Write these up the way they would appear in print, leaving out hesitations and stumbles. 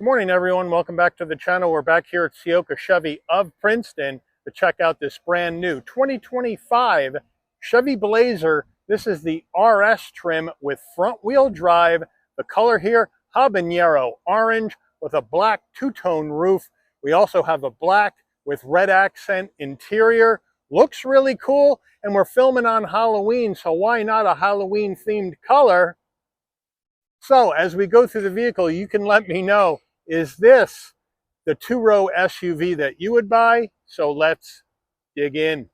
Good morning, everyone. Welcome back to the channel. We're back here at Ciocca Chevy of Princeton to check out this brand new 2025 Chevy Blazer. This is the RS trim with front wheel drive. The color here, habanero orange with a black two-tone roof. We also have a black with red accent interior. Looks really cool, and we're filming on Halloween, so why not a Halloween themed color? So as we go through the vehicle, you can let me know, is this the two-row SUV that you would buy? So let's dig in.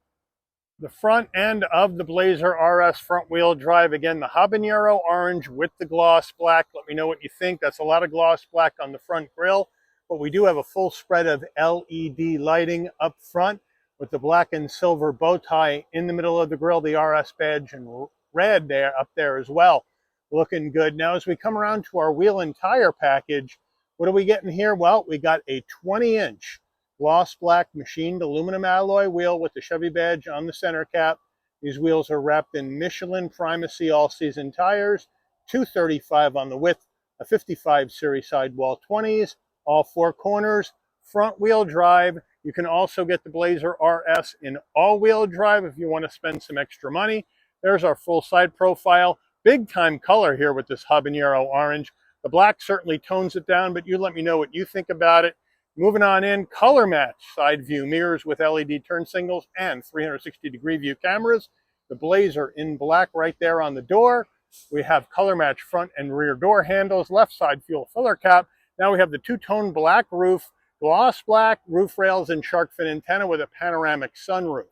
The front end of the Blazer RS front wheel drive, again, the habanero orange with the gloss black. Let me know what you think. That's a lot of gloss black on the front grille, but we do have a full spread of LED lighting up front with the black and silver bow tie in the middle of the grille, the RS badge in red there up there as well. Looking good. Now as we come around to our wheel and tire package, what are we getting here? Well, we got a 20-inch gloss black machined aluminum alloy wheel with the Chevy badge on the center cap. These wheels are wrapped in Michelin Primacy all-season tires, 235 on the width, a 55 series sidewall 20s, all four corners, front wheel drive. You can also get the Blazer RS in all-wheel drive if you want to spend some extra money. There's our full side profile. Big time color here with this habanero orange. The black certainly tones it down, but you let me know what you think about it. Moving on in, color match side view mirrors with LED turn signals and 360-degree view cameras. The Blazer in black right there on the door. We have color match front and rear door handles, left side fuel filler cap. Now we have the two-tone black roof, gloss black roof rails and shark fin antenna with a panoramic sunroof.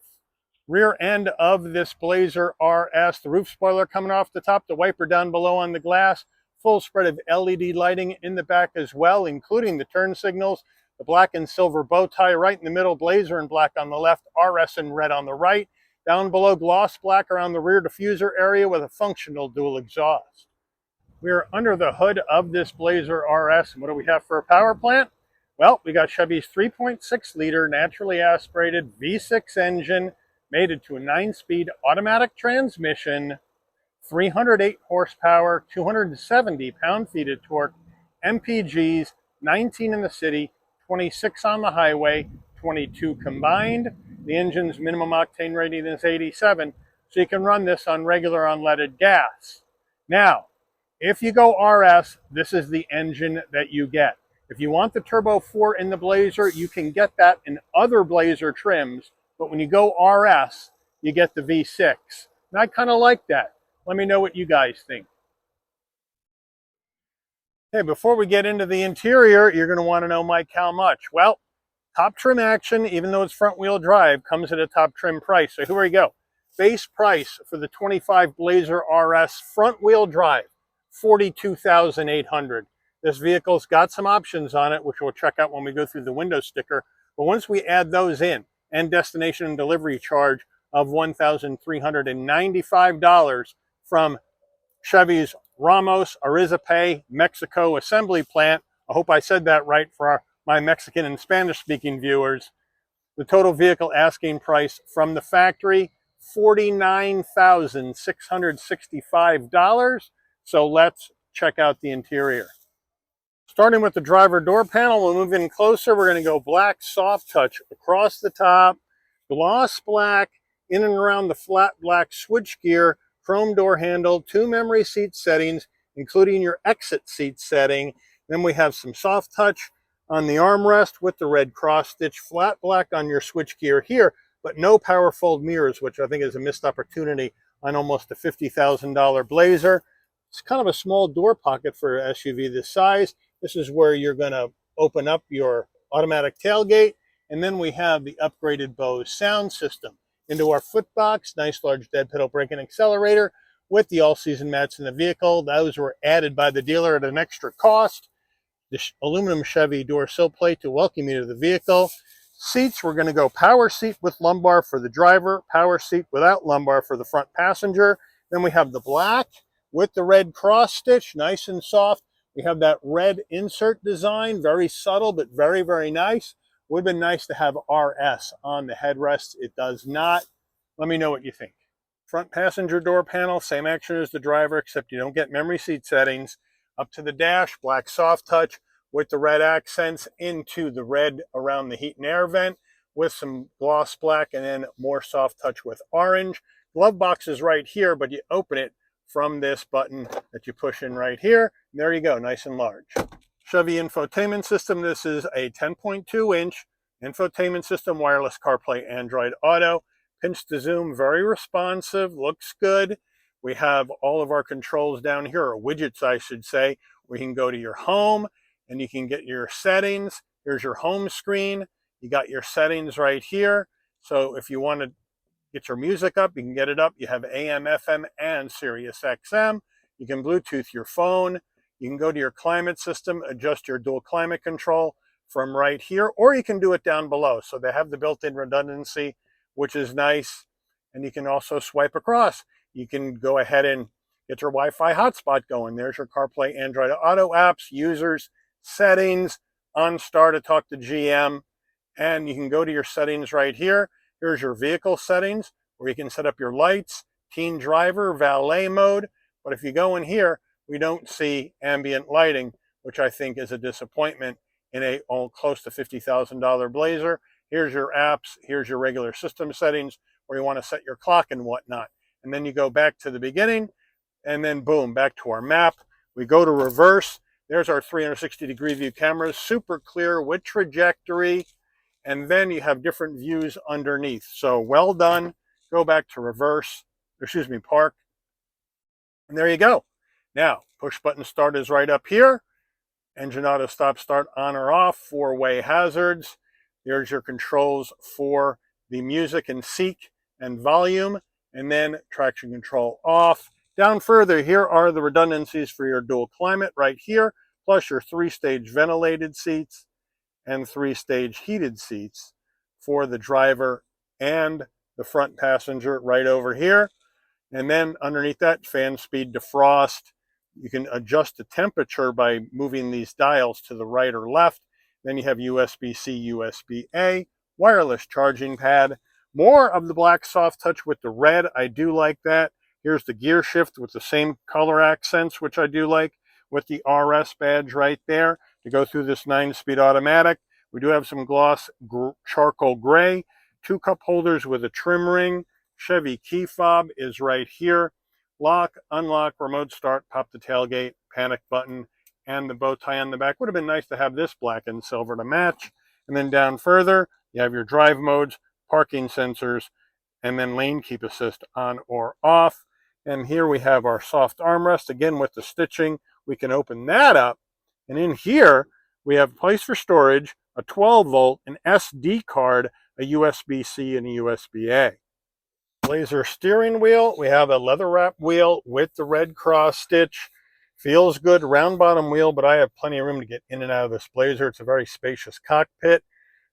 Rear end of this Blazer RS, the roof spoiler coming off the top, the wiper down below on the glass, full spread of LED lighting in the back as well, including the turn signals, the black and silver bow tie right in the middle, Blazer in black on the left, RS in red on the right. Down below, gloss black around the rear diffuser area with a functional dual exhaust. We are under the hood of this Blazer RS, and what do we have for a power plant? Well, we got Chevy's 3.6-liter naturally aspirated V6 engine, mated to a 9-speed automatic transmission, 308 horsepower, 270 pound-feet of torque, MPGs, 19 in the city, 26 on the highway, 22 combined. The engine's minimum octane rating is 87, so you can run this on regular unleaded gas. Now, if you go RS, this is the engine that you get. If you want the Turbo 4 in the Blazer, you can get that in other Blazer trims, but when you go RS, you get the V6. And I kind of like that. Let me know what you guys think. Hey, before we get into the interior, you're going to want to know, Mike, how much? Well, top trim action, even though it's front wheel drive, comes at a top trim price. So here we go. Base price for the 25 Blazer RS front wheel drive, $42,800. This vehicle's got some options on it, which we'll check out when we go through the window sticker. But once we add those in, and destination and delivery charge of $1,395 from Chevy's Ramos Arizpe, Mexico assembly plant. I hope I said that right for my Mexican and Spanish speaking viewers. The total vehicle asking price from the factory, $49,665. So let's check out the interior. Starting with the driver door panel, we'll move in closer. We're going to go black soft touch across the top, gloss black in and around the flat black switchgear, chrome door handle, 2 memory seat settings, including your exit seat setting. Then we have some soft touch on the armrest with the red cross stitch, flat black on your switchgear here, but no power fold mirrors, which I think is a missed opportunity on almost a $50,000 Blazer. It's kind of a small door pocket for an SUV this size. This is where you're going to open up your automatic tailgate. And then we have the upgraded Bose sound system. Into our footbox, nice large dead pedal brake and accelerator with the all-season mats in the vehicle. Those were added by the dealer at an extra cost. The aluminum Chevy door sill plate to welcome you to the vehicle. Seats, we're going to go power seat with lumbar for the driver, power seat without lumbar for the front passenger. Then we have the black with the red cross stitch, nice and soft. We have that red insert design, very subtle, but very, very nice. Would have been nice to have RS on the headrest. It does not. Let me know what you think. Front passenger door panel, same action as the driver, except you don't get memory seat settings. Up to the dash, black soft touch with the red accents into the red around the heat and air vent with some gloss black, and then more soft touch with orange. Glove box is right here, but you open it from this button that you push in right here. And there you go, nice and large. Chevy infotainment system. This is a 10.2-inch infotainment system, wireless CarPlay, Android Auto. Pinch to zoom, very responsive, looks good. We have all of our controls down here, or widgets I should say, where you can go to your home and you can get your settings. Here's your home screen. You got your settings right here. So if you want to get your music up, you can get it up. You have AM, FM, and Sirius XM. You can Bluetooth your phone. You can go to your climate system, adjust your dual climate control from right here, or you can do it down below. So they have the built-in redundancy, which is nice. And you can also swipe across. You can go ahead and get your Wi-Fi hotspot going. There's your CarPlay, Android Auto apps, users, settings, OnStar to talk to GM. And you can go to your settings right here. Here's your vehicle settings, where you can set up your lights, teen driver, valet mode. But if you go in here, we don't see ambient lighting, which I think is a disappointment in a close to $50,000 Blazer. Here's your apps, here's your regular system settings, where you want to set your clock and whatnot. And then you go back to the beginning, and then boom, back to our map. We go to reverse. There's our 360-degree view cameras, super clear with trajectory. And then you have different views underneath. So well done. Go back to reverse, park. And there you go. Now, push button start is right up here. Engine auto stop start on or off, four-way hazards. There's your controls for the music and seek and volume, and then traction control off. Down further, here are the redundancies for your dual climate right here, plus your 3-stage ventilated seats and 3-stage heated seats for the driver and the front passenger right over here. And then underneath that, fan speed defrost. You can adjust the temperature by moving these dials to the right or left. Then you have USB-C, USB-A, wireless charging pad. More of the black soft touch with the red. I do like that. Here's the gear shift with the same color accents, which I do like, with the RS badge right there to go through this 9-speed automatic. We do have some gloss charcoal gray, 2 cup holders with a trim ring. Chevy key fob is right here. Lock, unlock, remote start, pop the tailgate, panic button, and the bow tie on the back. Would have been nice to have this black and silver to match. And then down further, you have your drive modes, parking sensors, and then lane keep assist on or off. And here we have our soft armrest, again with the stitching. We can open that up, and in here we have a place for storage, a 12-volt, an SD card, a USB-C, and a USB-A. Blazer steering wheel. We have a leather wrap wheel with the red cross stitch. Feels good, round bottom wheel, but I have plenty of room to get in and out of this Blazer. It's a very spacious cockpit.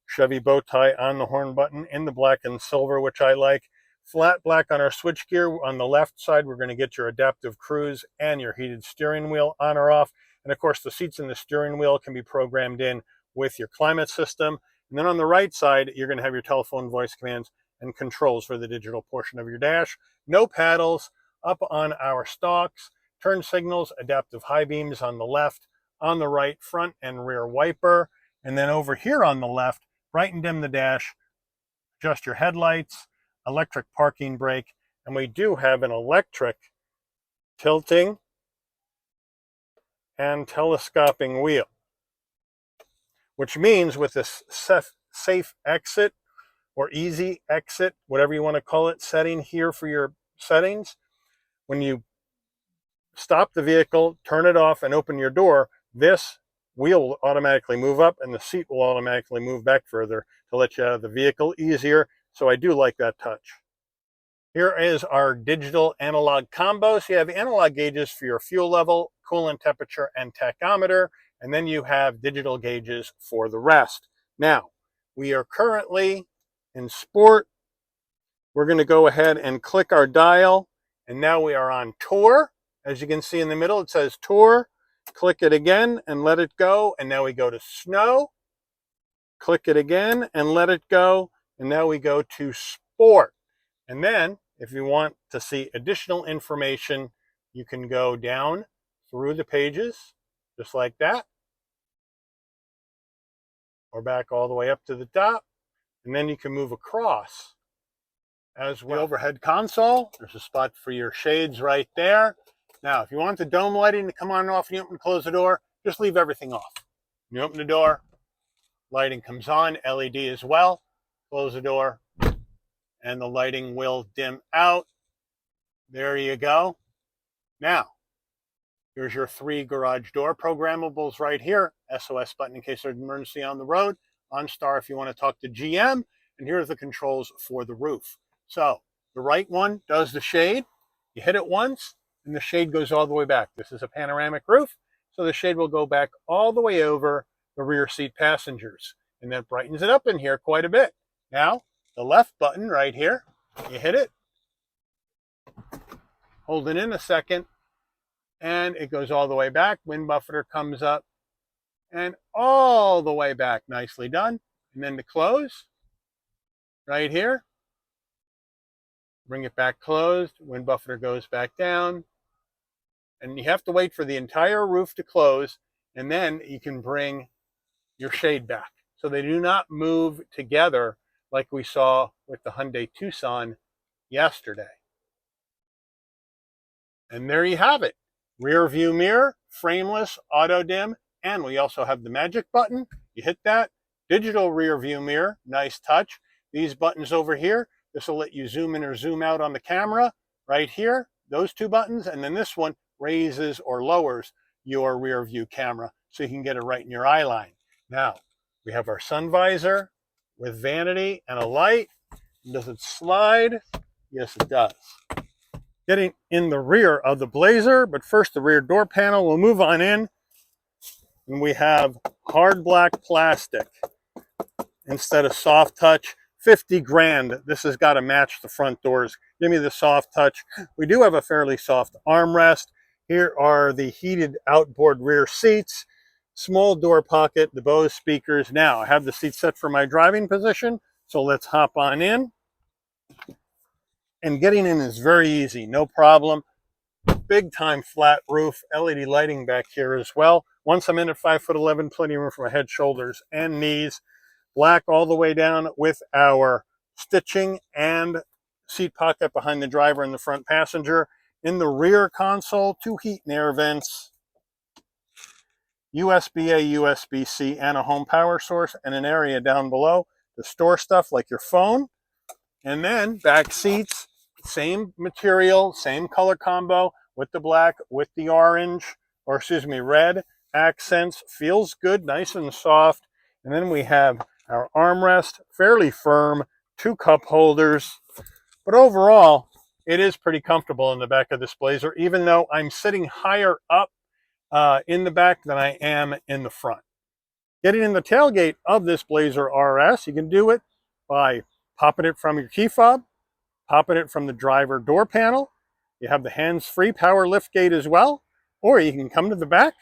Chevy bow tie on the horn button in the black and silver, which I like. Flat black on our switchgear. On the left side, we're going to get your adaptive cruise and your heated steering wheel on or off. And of course, the seats in the steering wheel can be programmed in with your climate system. And then on the right side, you're going to have your telephone voice commands and controls for the digital portion of your dash. No paddles. Up on our stalks, turn signals, adaptive high beams on the left, on the right, front and rear wiper. And then over here on the left, bright and dim the dash, adjust your headlights, electric parking brake, and we do have an electric tilting and telescoping wheel, which means with this safe exit or easy exit, whatever you want to call it, setting here for your settings, when you stop the vehicle, turn it off, and open your door, this wheel will automatically move up and the seat will automatically move back further to let you out of the vehicle easier. So I do like that touch. Here is our digital analog combo. So you have analog gauges for your fuel level, coolant temperature, and tachometer, and then you have digital gauges for the rest. Now, we are currently in sport. We're going to go ahead and click our dial, and now we are on tour. As you can see in the middle, it says tour. Click it again and let it go, and now we go to snow. Click it again and let it go, and now we go to sport. And then, if you want to see additional information, you can go down through the pages, just like that. or back all the way up to the top. And then you can move across as well. The overhead console, there's a spot for your shades right there. Now, if you want the dome lighting to come on and off and you open and close the door, just leave everything off. When you open the door, lighting comes on, LED as well. Close the door, and the lighting will dim out. There you go. Now, here's your 3 garage door programmables right here. SOS button in case there's an emergency on the road. OnStar if you want to talk to GM. And here are the controls for the roof. So, the right one does the shade. You hit it once, and the shade goes all the way back. This is a panoramic roof, so the shade will go back all the way over the rear seat passengers. And that brightens it up in here quite a bit. Now, the left button right here, you hit it, hold it in a second, and it goes all the way back. Wind buffeter comes up and all the way back. Nicely done. And then to close, right here, bring it back closed. Wind buffeter goes back down. And you have to wait for the entire roof to close, and then you can bring your shade back. So they do not move together like we saw with the Hyundai Tucson yesterday. And there you have it. Rear view mirror, frameless, auto dim, and we also have the magic button. You hit that, digital rear view mirror, nice touch. These buttons over here, this will let you zoom in or zoom out on the camera. Right here, those 2 buttons, and then this one raises or lowers your rear view camera so you can get it right in your eye line. Now, we have our sun visor with vanity and a light. Does it slide? Yes, it does. Getting in the rear of the Blazer, but first the rear door panel. We'll move on in, and we have hard black plastic instead of soft touch. 50 grand. This has got to match the front doors. Give me the soft touch. We do have a fairly soft armrest. Here are the heated outboard rear seats, small door pocket, the Bose speakers. Now, I have the seat set for my driving position, so let's hop on in. And getting in is very easy, no problem. Big time flat roof, LED lighting back here as well. Once I'm in at 5'11", plenty of room for my head, shoulders, and knees. Black all the way down with our stitching and seat pocket behind the driver and the front passenger. In the rear console, 2 heat and air vents, USB-A, USB-C, and a home power source, and an area down below to store stuff like your phone. And then back seats, same material, same color combo with the black, with the orange, or excuse me, red accents. Feels good, nice and soft. And then we have our armrest, fairly firm, 2 cup holders. But overall, it is pretty comfortable in the back of this Blazer, even though I'm sitting higher up in the back than I am in the front. Getting in the tailgate of this Blazer RS, you can do it by popping it from your key fob, popping it from the driver door panel. You have the hands-free power lift gate as well, or you can come to the back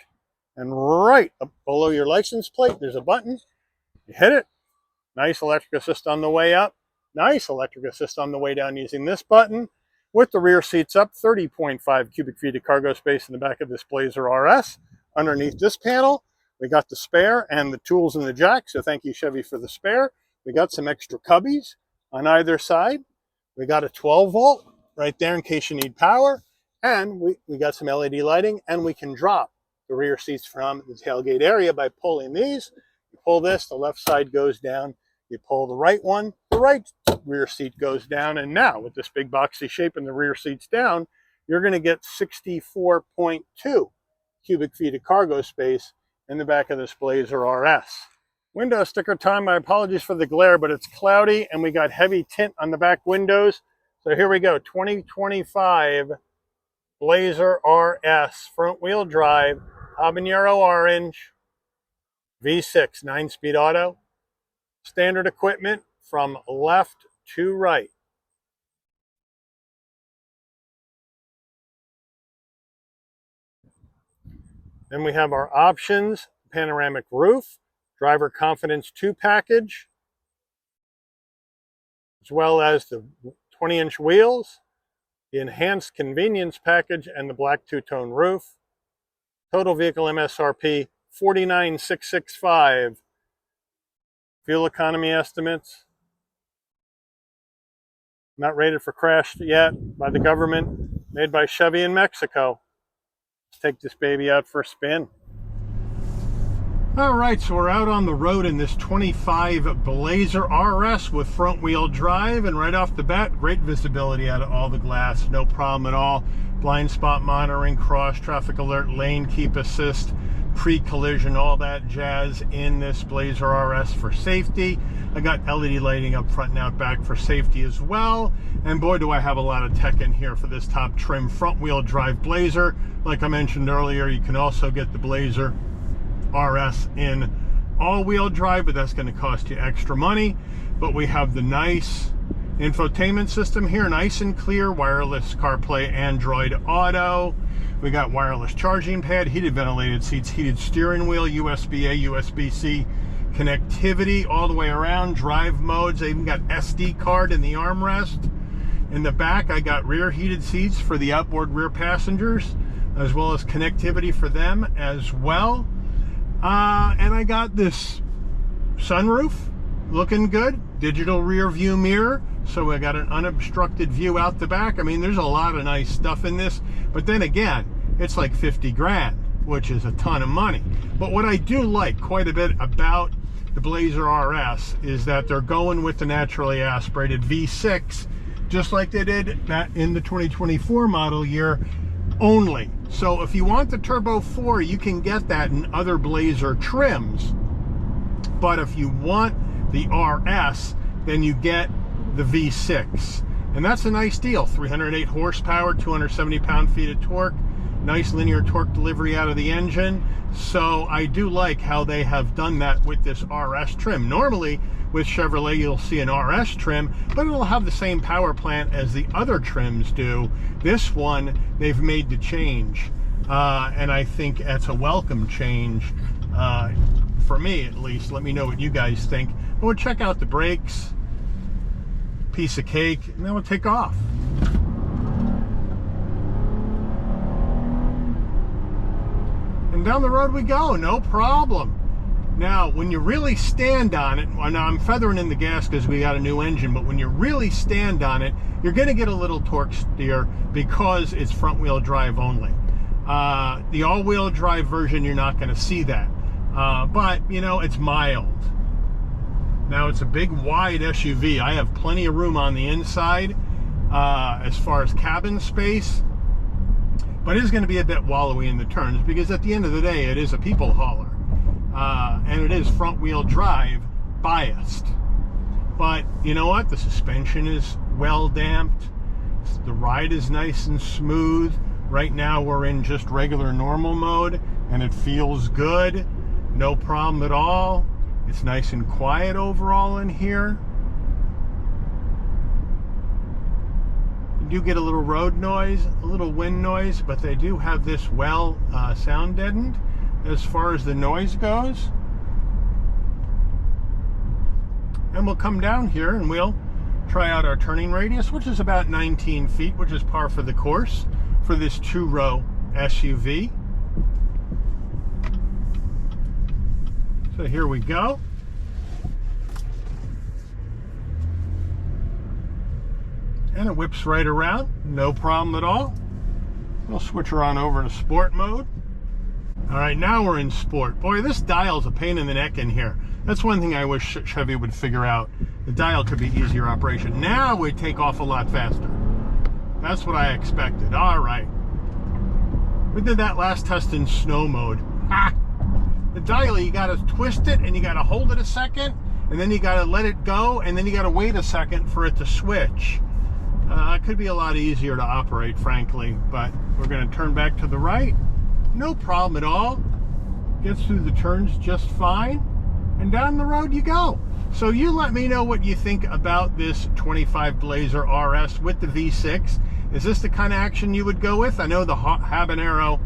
and right up below your license plate, there's a button. You hit it. Nice electric assist on the way up. Nice electric assist on the way down using this button. With the rear seats up, 30.5 cubic feet of cargo space in the back of this Blazer RS. Underneath this panel, we got the spare and the tools in the jack, so thank you, Chevy, for the spare. We got some extra cubbies on either side. We got a 12-volt right there in case you need power. And we got some LED lighting, and we can drop the rear seats from the tailgate area by pulling these. You pull this, the left side goes down. You pull the right one, the right rear seat goes down. And now with this big boxy shape and the rear seats down, you're going to get 64.2 cubic feet of cargo space in the back of this Blazer RS. Window sticker time. My apologies for the glare, but it's cloudy and we got heavy tint on the back windows. So here we go, 2025 Blazer RS, front wheel drive, habanero orange, V6, 9-speed auto. Standard equipment from left to right. Then we have our options, panoramic roof, driver confidence 2 package, as well as the 20-inch wheels, the enhanced convenience package, and the black 2-tone roof. Total vehicle MSRP $49,665. Fuel economy estimates. Not rated for crash yet by the government. Made by Chevy in Mexico. Let's take this baby out for a spin. All right, so we're out on the road in this 25 Blazer RS with front wheel drive, and right off the bat, great visibility out of all the glass, no problem at all. Blind spot monitoring, cross traffic alert, lane keep assist, pre-collision, all that jazz in this Blazer RS for safety. I got LED lighting up front and out back for safety as well. And boy, do I have a lot of tech in here for this top trim front wheel drive Blazer. Like I mentioned earlier, you can also get the Blazer RS in all-wheel drive, but that's going to cost you extra money. But we have the nice infotainment system here, nice and clear, wireless CarPlay, Android Auto. We got wireless charging pad, heated ventilated seats, heated steering wheel, USB-A, USB-C connectivity all the way around, drive modes. I even got SD card in the armrest. In the back, I got rear heated seats for the outboard rear passengers, as well as connectivity for them as well. And I got this sunroof looking good, digital rear view mirror, so I got an unobstructed view out the back. I mean, there's a lot of nice stuff in this, but then again, it's like 50 grand, which is a ton of money. But what I do like quite a bit about the Blazer RS is that they're going with the naturally aspirated V6, just like they did that in the 2024 model year only. So if you want the Turbo 4, you can get that in other Blazer trims. But if you want the RS, then you get the V6. And that's a nice deal. 308 horsepower, 270 pound-feet of torque. Nice linear torque delivery out of the engine. So I do like how they have done that with this RS trim. Normally, with Chevrolet, you'll see an RS trim, but it'll have the same power plant as the other trims do. This one, they've made the change, and I think that's a welcome change, for me at least. Let me know what you guys think. And we'll check out the brakes, piece of cake, and then we'll take off. And down the road we go, no problem. Now, when you really stand on it, well, now I'm feathering in the gas because we got a new engine, but when you really stand on it, you're going to get a little torque steer because it's front wheel drive only. The all-wheel drive version, you're not going to see that. But, you know, it's mild. Now, it's a big, wide SUV. I have plenty of room on the inside as far as cabin space. But it is going to be a bit wallowy in the turns because at the end of the day, it is a people hauler. And it is front wheel drive biased. But you know what? The suspension is well damped. The ride is nice and smooth. Right now we're in just regular normal mode and it feels good. No problem at all. It's nice and quiet overall in here. You do get a little road noise, a little wind noise, but they do have this well sound deadened as far as the noise goes. And we'll come down here and we'll try out our turning radius, which is about 19 feet, which is par for the course for this two-row SUV. So here we go. And it whips right around, no problem at all. We'll switch her on over to sport mode. All right, now we're in sport. Boy, this dial's a pain in the neck in here. That's one thing I wish Chevy would figure out. The dial could be easier operation. Now we take off a lot faster. That's what I expected. All right. We did that last test in snow mode. Ah! The dial, you gotta twist it and you gotta hold it a second, and then you gotta let it go, and then you gotta wait a second for it to switch. It could be a lot easier to operate, frankly, but we're gonna turn back to the right. No problem at all. Gets through the turns just fine. And down the road you go. So you let me know what you think about this 25 Blazer RS with the V6. Is this the kind of action you would go with? I know the habanero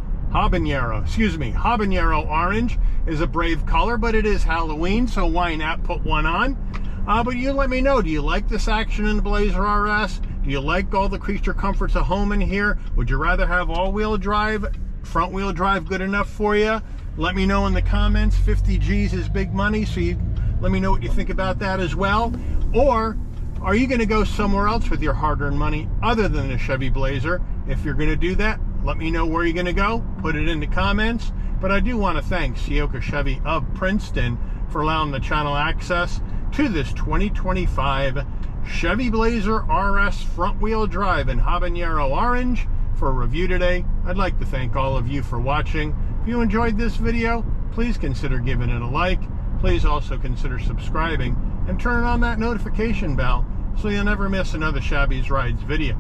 orange is a brave color, but it is Halloween, so why not put one on? But you let me know, do you like this action in the Blazer RS? Do you like all the creature comforts of home in here? Would you rather have all-wheel drive, front-wheel drive good enough for you? Let me know in the comments. 50 G's is big money, so you Let me know what you think about that as well. Or are you going to go somewhere else with your hard-earned money other than the Chevy Blazer? If you're going to do that, let me know where you're going to go. Put it in the comments. But I do want to thank Ciocca Chevy of Princeton for allowing the channel access to this 2025 Chevy Blazer RS front-wheel drive in habanero orange for a review today. I'd like to thank all of you for watching. If you enjoyed this video, please consider giving it a like. Please also consider subscribing and turn on that notification bell so you'll never miss another Shabby's Rides video.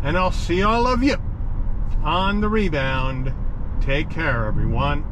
And I'll see all of you on the rebound. Take care, everyone.